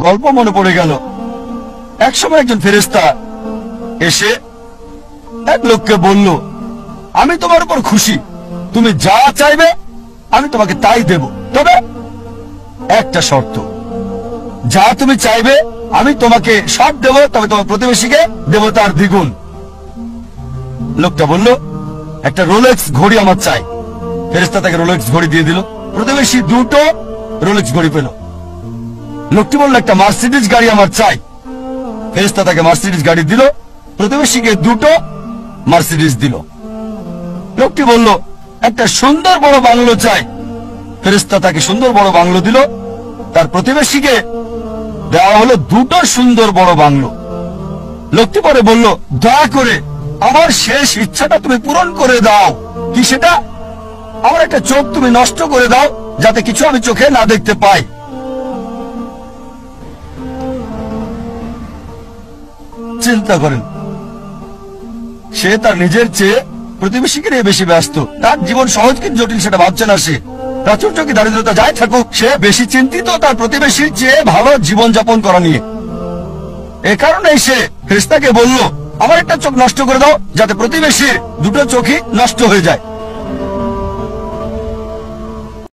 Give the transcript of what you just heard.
গল্প মনে পড়ে গেল। একসময় একজন ফেরেশতা এসে এক লোককে বলল, আমি তোমার উপর খুশি, তুমি যা চাইবে আমি তোমাকে তাই দেব, তবে একটা শর্ত, যা তুমি চাইবে আমি তোমাকে সব দেব, তবে তোমার প্রতিবেশীকে দেব তার দ্বিগুণ। লোকটা বলল, একটা রোলেক্স ঘড়ি আমার চাই। ফেরেশতা তাকে রোলেক্স ঘড়ি দিয়ে দিল। প্রতিবেশী দুটো রোলেক্স ঘড়ি পেল। লোকটি বলল, একটা মার্সিডিজ গাড়ি আমার চাই। ফেরেশতা তাকে মার্সিডিজ গাড়ি দিল। প্রতিবেশীকে দুটো মার্সিডিজ দিল। লোকটি বলল, একটা সুন্দর বড় বাংলো চাই। ফেরেশতা তাকে সুন্দর বড় বাংলো দিল। তার প্রতিবেশীকে দেওয়া হলো দুটো সুন্দর বড় বাংলো। লোকটি পরে বলল, দয়া করে আমার শেষ ইচ্ছাটা তুমি পূরণ করে দাও। কি সেটা? আমার একটা চোখ তুমি নষ্ট করে দাও, যাতে কিছু আমি চোখে না দেখতে পাই। চিন্তা করেন, সে তার নিজের চেয়ে প্রতিবেশীকে নিয়ে বেশি ব্যস্ত। তার জীবন সহজ কিন্তু জটিল সেটা ভাবছে না সে। প্রাচুর্য কি দারিদ্রতা যাই থাকুক, সে বেশি চিন্তিত তার প্রতিবেশীর চেয়ে ভালো জীবন যাপন করা নিয়ে। এ কারণেই সে ফেরেশতাকে বলল, আমার একটা চোখ নষ্ট করে দাও, যাতে প্রতিবেশীর দুটো চোখই নষ্ট হয়ে যায়।